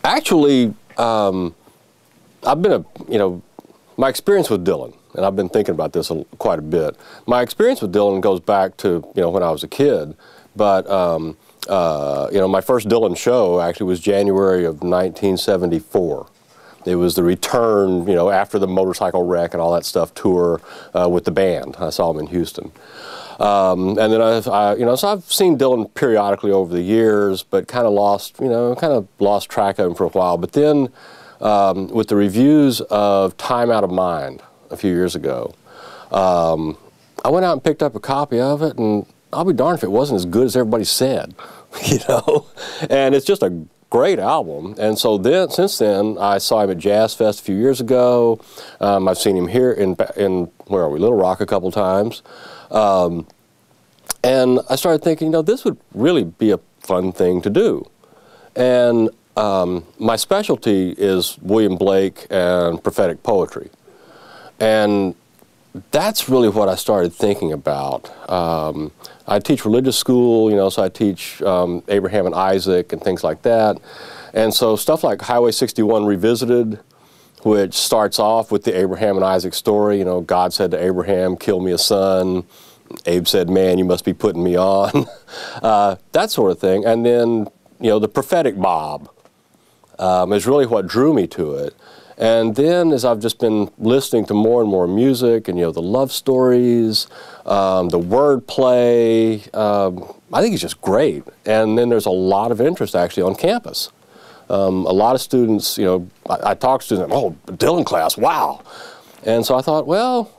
Actually, I've been my experience with Dylan, and I've been thinking about this quite a bit. My experience with Dylan goes back to, when I was a kid, but, my first Dylan show actually was January of 1974. It was the return, after the motorcycle wreck and all that stuff tour with the band. I saw him in Houston. And then so I've seen Dylan periodically over the years, but kind of lost track of him for a while. But then with the reviews of Time Out of Mind a few years ago, I went out and picked up a copy of it, and I'll be darned if it wasn't as good as everybody said, And it's just a great album. And so then, since then, I saw him at Jazz Fest a few years ago. I've seen him here in where are we, Little Rock a couple times. And I started thinking, this would really be a fun thing to do. And my specialty is William Blake and prophetic poetry. And that's really what I started thinking about. I teach religious school, so I teach Abraham and Isaac and things like that. And so stuff like Highway 61 Revisited, which starts off with the Abraham and Isaac story. God said to Abraham, kill me a son. Abe said, man, you must be putting me on. That sort of thing. And then, the prophetic Bob is really what drew me to it. And then as I've just been listening to more and more music and, the love stories, the wordplay, I think it's just great. And then there's a lot of interest actually on campus. A lot of students, I talk to students, oh, Dylan class, wow. And so I thought, well,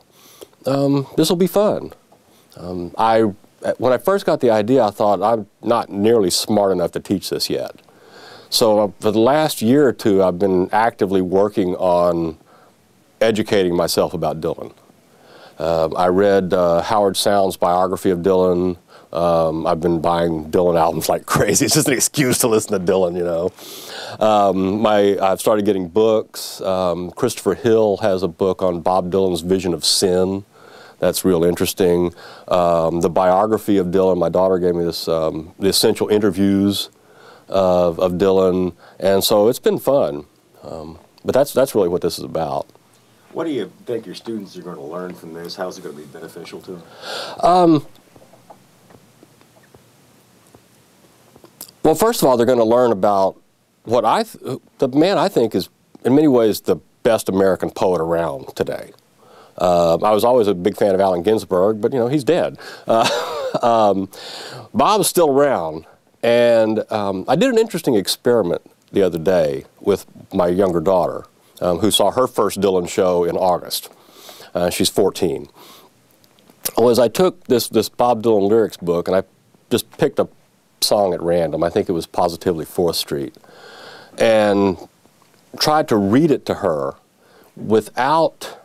this will be fun. When I first got the idea, I thought, I'm not nearly smart enough to teach this yet. So for the last year or two, I've been actively working on educating myself about Dylan. I read Howard Sound's biography of Dylan. I've been buying Dylan albums like crazy. It's just an excuse to listen to Dylan, I've started getting books. Christopher Hill has a book on Bob Dylan's vision of sin. That's real interesting. The biography of Dylan, my daughter gave me this, the essential interviews of Dylan, and so it's been fun. But that's really what this is about. What do you think your students are going to learn from this? How is it going to be beneficial to them? Well, first of all, they're going to learn about what the man I think is, in many ways, the best American poet around today. I was always a big fan of Allen Ginsberg, but, he's dead. Bob's still around. And I did an interesting experiment the other day with my younger daughter, who saw her first Dylan show in August. She's 14. Well, as I took this Bob Dylan lyrics book, and I just picked a song at random, I think it was Positively 4th Street, and tried to read it to her without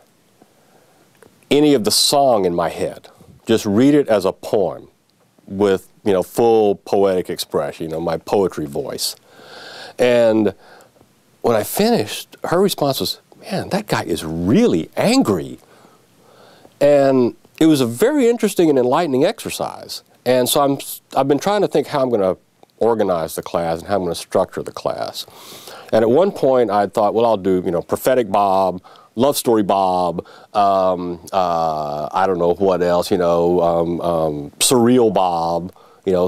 any of the song in my head. Just read it as a poem with full poetic expression, my poetry voice. And when I finished, her response was, man, that guy is really angry. And it was a very interesting and enlightening exercise. And so I've been trying to think how I'm going to organize the class and how I'm going to structure the class. And at one point I thought, well, I'll do, prophetic Bob, love story Bob, I don't know what else, surreal Bob,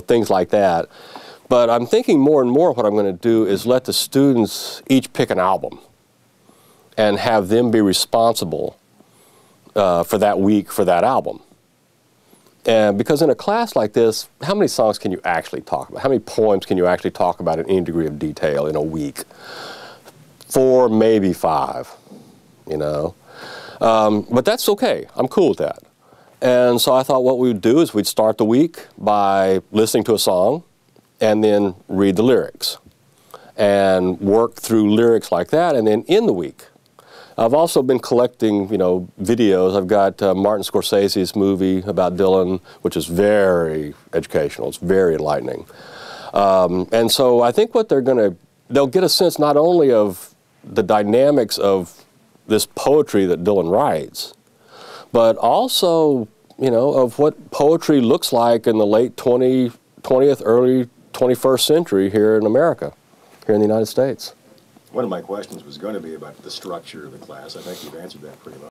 things like that. But I'm thinking more and more what I'm going to do is let the students each pick an album and have them be responsible for that week for that album. And because in a class like this, how many songs can you actually talk about? How many poems can you actually talk about in any degree of detail in a week? 4, maybe 5, But that's okay. I'm cool with that. And so I thought what we would do is we'd start the week by listening to a song and then read the lyrics and work through lyrics like that, and then end the week. I've also been collecting, videos. I've got Martin Scorsese's movie about Dylan, which is very educational. It's very enlightening. And so I think what they'll get a sense not only of the dynamics of this poetry that Dylan writes, but also, of what poetry looks like in the late 20th, early 21st century here in America, here in the United States. One of my questions was going to be about the structure of the class. I think you've answered that pretty much.